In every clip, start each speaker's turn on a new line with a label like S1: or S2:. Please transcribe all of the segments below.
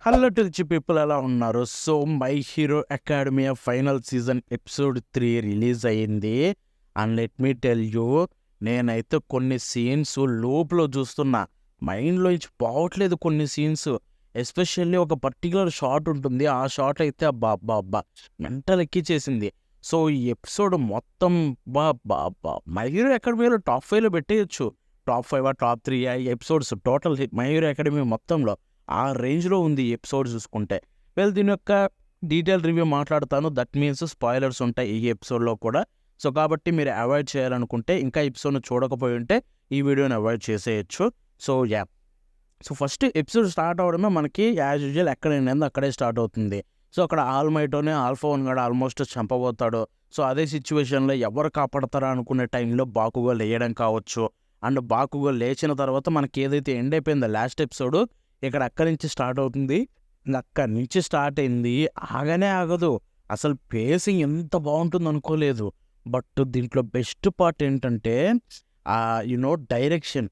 S1: Hello to rich people ఎలా ఉన్నారు? So, 'My Hero Academia' final season episode 3 release అయింది. And let me tell you, నేనైతే కొన్ని scenes లూప్‌లో చూస్తున్నా. మైండ్‌లోంచి పోవట్లేదు కొన్ని సీన్స్. ఎస్పెషల్లీ ఒక పర్టిక్యులర్ షాట్ ఉంటుంది. ఆ షాట్ అయితే అబ్బబ్బబ్బా! మెంటల్ ఎక్కించేసింది. సో, ఈ ఎపిసోడ్ మొత్తం అబ్బబ్బబ్బా! 'మై హీరో అకాడమియాలో' టాప్ 5లో పెట్టేయొచ్చు. టాప్ 5 టాప్ 3 ఈ episodes total 'My Hero Academy' మొత్తంలో. ఆ రేంజ్‌లో ఉంది ఈ ఎపిసోడ్ చూసుకుంటే. దీని యొక్క డీటెయిల్ రివ్యూ మాట్లాడతాను. దట్ మీన్స్ స్పాయిలర్స్ ఉంటాయి ఈ ఎపిసోడ్‌లో కూడా. సో, కాబట్టి మీరు అవాయిడ్ చేయాలనుకుంటే, ఇంకా ఎపిసోడ్‌ని చూడకపోయి ఉంటే ఈ వీడియోని అవాయిడ్ చేసేయొచ్చు. So, yeah! So, first episode start అవ్వడమే మనకి యాజ్ యూజువల్ ఎక్కడ ఎండ్ అక్కడే స్టార్ట్ అవుతుంది. సో, అక్కడ ఆల్ మైట్‌ని ఆల్ఫా వన్ గాడు ఆల్మోస్ట్ చంపబోతాడు. సో, అదే సిట్యుయేషన్‌లో ఎవరు కాపాడతారా అనుకునే టైంలో బాకుగో లేయడం కావచ్చు. అండ్ బాకుగో లేచిన తర్వాత మనకి ఏదైతే ఎండ్ అయిపోయిందో లాస్ట్ ఎపిసోడ్ ఇక్కడ అక్కడి నుంచి స్టార్ట్ అవుతుంది. అక్కడి నుంచి స్టార్ట్ అయింది. ఆగనే ఆగదు. అసలు పేసింగ్ ఎంత బావుంటుందనుకోలేదు. బట్ దీంట్లో బెస్ట్ పార్ట్ ఏంటంటే డైరెక్షన్.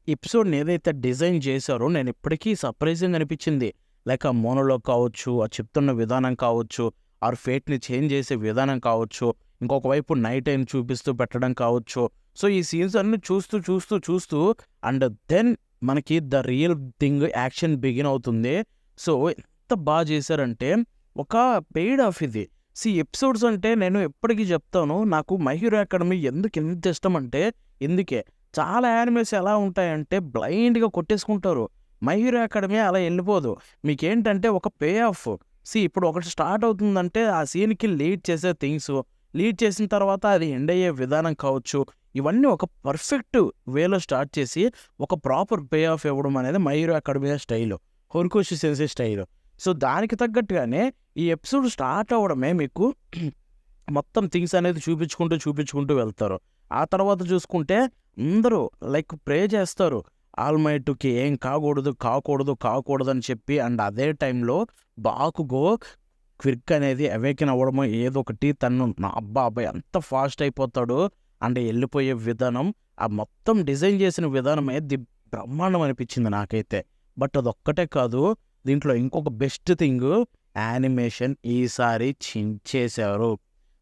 S1: ఎపిసోడ్‌ని ఏదైతే డిజైన్ చేశారో నేను ఇప్పటికీ సర్ప్రైజింగ్ అనిపించింది. లైక్ ఆ మోనోలాగ్ కావచ్చు, ఆ చెప్తున్న విధానం కావచ్చు, ఆర్ ఫేట్‌ని చేంజ్ చేసే విధానం కావచ్చు, ఇంకొక వైపు నైట్ టైమ్ చూపిస్తూ పెట్టడం కావచ్చు. సో, ఈ సీన్స్ అన్నీ చూస్తూ అండ్ దెన్ మనకి the real thing action begin అవుతుంది. సో, ఎంత చేశారంటే ఒక పెయిడ్ ఆఫ్ ఇది. ఎపిసోడ్స్ అంటే నేను ఎప్పటికీ చెప్తాను. నాకు 'మై హీరో అకాడమీ' ఎందుకు ఇంత ఇష్టమంటే ఇందుకే. చాలా యానిమేస్ ఎలా ఉంటాయంటే బ్లైండ్‌గా కొట్టేసుకుంటారు. 'మై హీరో అకాడమీ' అలా ఎళ్ళిపోదు. మీకేంటంటే ఒక పే ఆఫ్. ఇప్పుడు ఒకటి స్టార్ట్ అవుతుందంటే ఆ సీన్‌కి లీడ్ చేసే థింగ్స్, లీడ్ చేసిన తర్వాత అది ఎండ్ అయ్యే విధానం కావచ్చు, ఇవన్నీ ఒక పర్ఫెక్ట్ వేలో స్టార్ట్ చేసి ఒక ప్రాపర్ పే ఆఫ్ ఇవ్వడం అనేది 'My Hero Academia' style. 'Horikoshi sensei' style. So, దానికి తగ్గట్టుగానే ఈ ఎపిసోడ్ స్టార్ట్ అవ్వడమే మీకు మొత్తం థింగ్స్ అనేది చూపించుకుంటూ వెళ్తారు. ఆ తర్వాత చూసుకుంటే అందరూ లైక్ ప్రే చేస్తారు. ఆల్మైట్‌కి ఏం కాకూడదని చెప్పి. అండ్ అదే టైంలో బాకుగో క్విర్క్ అనేది అవేకెన్ అవ్వడమో ఏదో ఒకటి తను అబ్బా! ఎంత ఫాస్ట్ అయిపోతాడో. అండ్ ఎళ్ళిపోయే విధానం, ఆ మొత్తం డిజైన్ చేసిన విధానమే బ్రహ్మాండం అనిపించింది నాకైతే. బట్ అదొక్కటే కాదు, దీంట్లో ఇంకొక బెస్ట్ థింగు యానిమేషన్ ఈసారి చించేశారు.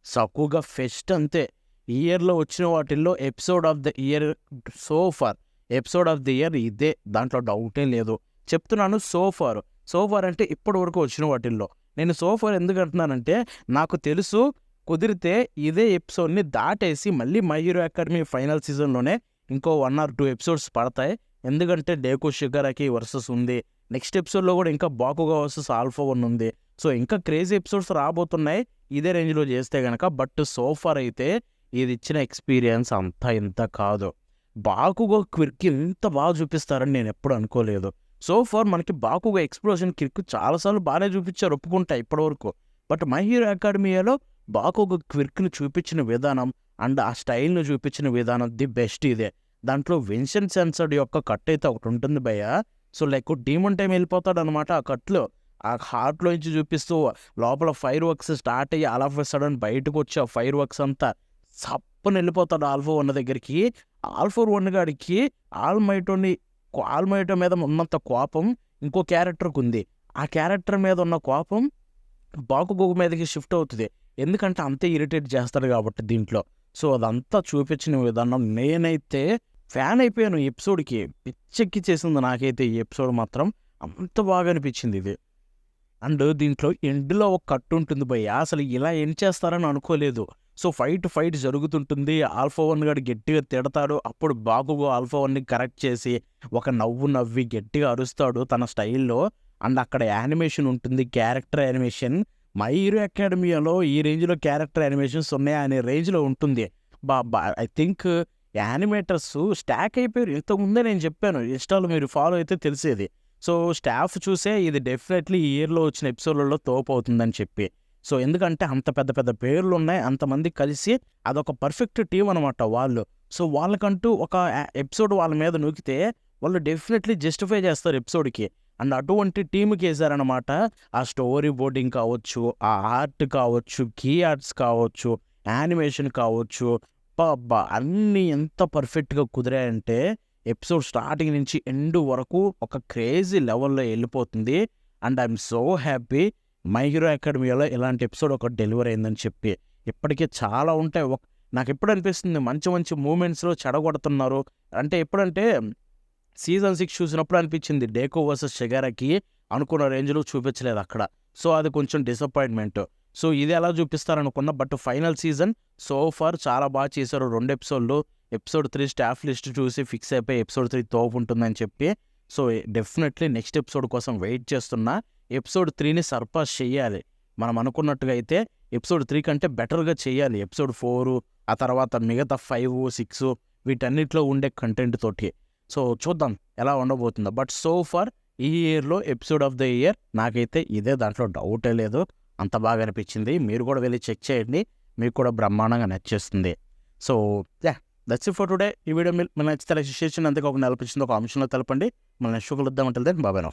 S1: 'సకుగ ఫెస్ట్' అంతే. ఈ ఇయర్‌లో వచ్చిన వాటిల్లో episode of the year so far. Episode of the year ఇదే. దాంట్లో డౌటే లేదు. చెప్తున్నాను సో ఫార్ అంటే ఇప్పటి వరకు వచ్చిన వాటిల్లో. నేను సో ఫార్ ఎందుకంటున్నానంటే నాకు తెలుసు కుదిరితే ఇదే ఎపిసోడ్‌ని దాటేసి మళ్ళీ 'మై హీరో అకాడమీ' ఫైనల్ సీజన్‌లోనే ఇంకో 1 ఆర్ 2 ఎపిసోడ్స్ పడతాయి. ఎందుకంటే 'డేకో షిగారాకి' వర్సెస్ ఉంది. నెక్స్ట్ ఎపిసోడ్‌లో కూడా ఇంకా 'బాకుగా' వర్సెస్ 'ఆల్ఫా వన్' ఉంది. సో, ఇంకా క్రేజీ ఎపిసోడ్స్ రాబోతున్నాయి. ఇదే రేంజ్‌లో చేస్తే గనక. బట్ సో ఫార్ అయితే ఇదిచ్చిన ఎక్స్‌పీరియన్స్ అంతా ఇంత కాదు. 'బాకుగో' క్విర్క్ ఇంత చూపిస్తారని నేనెప్పుడు అనుకోలేదు. సో ఫార్ మనకి 'బాకుగో' ఎక్స్‌ప్లోజన్ క్విర్క్ చాలా సార్లు బానే చూపిచ్చారు ఒప్పుకుంటా ఇప్పటివరకు. బట్ 'మై హీరో అకాడమియాలో' 'బాకుగో' క్విర్క్‌ని చూపిచ్చిన విధానం అండ్ ఆ స్టైల్‌ని చూపిచ్చిన విధానం ది బెస్ట్ ఇదే. దాంట్లో విన్సెంట్ సెన్సర్ యొక్క కట్ అయితే ఒకటుంటుంది భయ్యా. సో, లైక్ డీమన్ టైమ్ ఎళ్ళిపోతాడనమాట ఆ కట్‌లో. ఆ హార్ట్‌లోంచి చూపిస్తూ లోపల ఫైర్ వర్క్స్ స్టార్ట్ అయ్యి ఆల్ ఆఫ్ ఎ సడెన్ బయటకొచ్చి ఆ ఫైర్ వర్క్స్ అంతా సప్పున ఎళ్ళిపోతాడు ఆల్ఫా వన్ దగ్గరికి. ఆల్ఫా వన్ గాడికి ఆల్మైటో మీద ఉన్నంత కోపం ఇంకో క్యారెక్టర్‌కుంది. ఆ క్యారెక్టర్ మీద ఉన్న కోపం బాకుగో మీదకి షిఫ్ట్ అవుతది. ఎందుకంటే అంతే ఇరిటేట్ చేస్తాడు కాబట్టి దీంట్లో. సో, అదంతా చూపించిన విధానం నేనైతే ఫ్యాన్ అయిపోయాను ఈ ఎపిసోడ్‌కి. పిచ్చెక్కిచ్చేసింది నాకైతే ఈ ఎపిసోడ్ మాత్రం. అంత బాగా అనిపించిందిది. అండ్ దీంట్లో ఎండ్‌లో ఒక కట్టుంటుంది భయ్యా! అసలు ఇలా ఎండ్ చేస్తారని అనుకోలేదు. సో, ఫైట్ జరుగుతుంటుంది. ఆల్ఫా వన్ గాడు గట్టిగా తిడతాడు. అప్పుడు బాకుగో ఆల్ఫా వన్‌ని కరెక్ట్ చేసి, ఒక నవ్వు నవ్వి గట్టిగా అరుస్తాడు తన స్టైల్‌లో. అండ్ అక్కడ యానిమేషన్ ఉంటుంది. Character animation. 'మై హీరో అకాడమియాలో' ఈ రేంజ్‌లో క్యారెక్టర్ యానిమేషన్స్ ఉన్నాయా అనే రేంజ్‌లో ఉంటుంది. ఐ థింక్ యానిమేటర్స్ స్టాక్ అయిపోయారు. ఇంతకుముందే నేను చెప్పాను. ఇన్‌స్టాలో మీరు ఫాలో అయితే తెలిసేది. సో, స్టాఫ్ చూసే ఇది డెఫినెట్‌లీ ఈ ఇయర్‌లో వచ్చిన ఎపిసోడ్‌లలో తోపవుతుందని చెప్పి. సో, ఎందుకంటే అంత పెద్ద పెద్ద పేర్లున్నాయి. అంతమంది కలిసి అదొక పర్ఫెక్ట్ టీమ్ అనమాట వాళ్ళు. సో, వాళ్ళకంటూ ఒక ఎపిసోడ్ వాళ్ళ మీద నూకితే వాళ్ళు డెఫినెట్‌లీ జస్టిఫై చేస్తారు ఎపిసోడ్‌కి. అండ్ అటువంటి టీమ్‌కేసారనమాట. ఆ స్టోరీ బోర్డింగ్ కావచ్చు, ఆ ఆర్ట్ కావచ్చు, కీ ఆర్ట్స్ కావచ్చు, యానిమేషన్ కావచ్చు. అబ్బబ్బా! అన్నీ ఎంత పర్ఫెక్ట్‌గా కుదిరాయంటే ఎపిసోడ్ స్టార్టింగ్ నుంచి ఎండ్ వరకు ఒక క్రేజీ లెవెల్‌లో ఎళ్ళిపోతుంది. And I'm so happy My Hero అకాడమీలో ఇలాంటి ఎపిసోడ్ ఒకటి డెలివరీ అయిందని చెప్పి. ఇప్పటికీ చాలా ఉంటాయి. నాకు ఎప్పుడు అనిపిస్తుంది మంచి మంచి మూమెంట్స్లో చెడగొడుతున్నారు. అంటే ఎప్పుడంటే సీజన్ 6 చూసినప్పుడు అనిపించింది డేకో వర్సెస్ షిగారాకి అనుకున్న రేంజ్లో చూపించలేదు అక్కడ. సో అది కొంచెం డిసప్పాయింట్మెంట్. సో ఇది ఎలా చూపిస్తారనుకున్నా, but final season so far చాలా బాగా చేశారు. 2 ఎపిసోడ్లు. ఎపిసోడ్ 3 స్టాఫ్ లిస్ట్ చూసి ఫిక్స్ అయిపోయి ఎపిసోడ్ 3 తోపు ఉంటుందని చెప్పి. సో డెఫినెట్లీ నెక్స్ట్ ఎపిసోడ్ కోసం వెయిట్ చేస్తున్నా. ఎపిసోడ్ 3ని సర్పాస్ చేయాలి. మనం అనుకున్నట్టుగా అయితే ఎపిసోడ్ 3 కంటే బెటర్గా చేయాలి. ఎపిసోడ్ 4 ఆ తర్వాత మిగతా 5, 6 వీటన్నిటిలో ఉండే కంటెంట్ తోటి. సో చూద్దాం ఎలా ఉండబోతుందో. బట్ సో ఫార్ ఈ ఇయర్లో ఎపిసోడ్ ఆఫ్ ద ఇయర్ నాకైతే ఇదే, దాంట్లో డౌటే లేదు. అంత బాగా అనిపించింది. మీరు కూడా వెళ్ళి చెక్ చేయండి, మీకు కూడా బ్రహ్మాండంగా నచ్చేస్తుంది. So that's it for today. ఈ వీడియో మీరు నచ్చితే లైక్ షేర్ చేయండి. అంతేకాకుండా అనిపించింది ఒక అంశంలో తెలపండి. మన నెక్స్ట్ కలుద్దాం. అంటే బాబాయ్.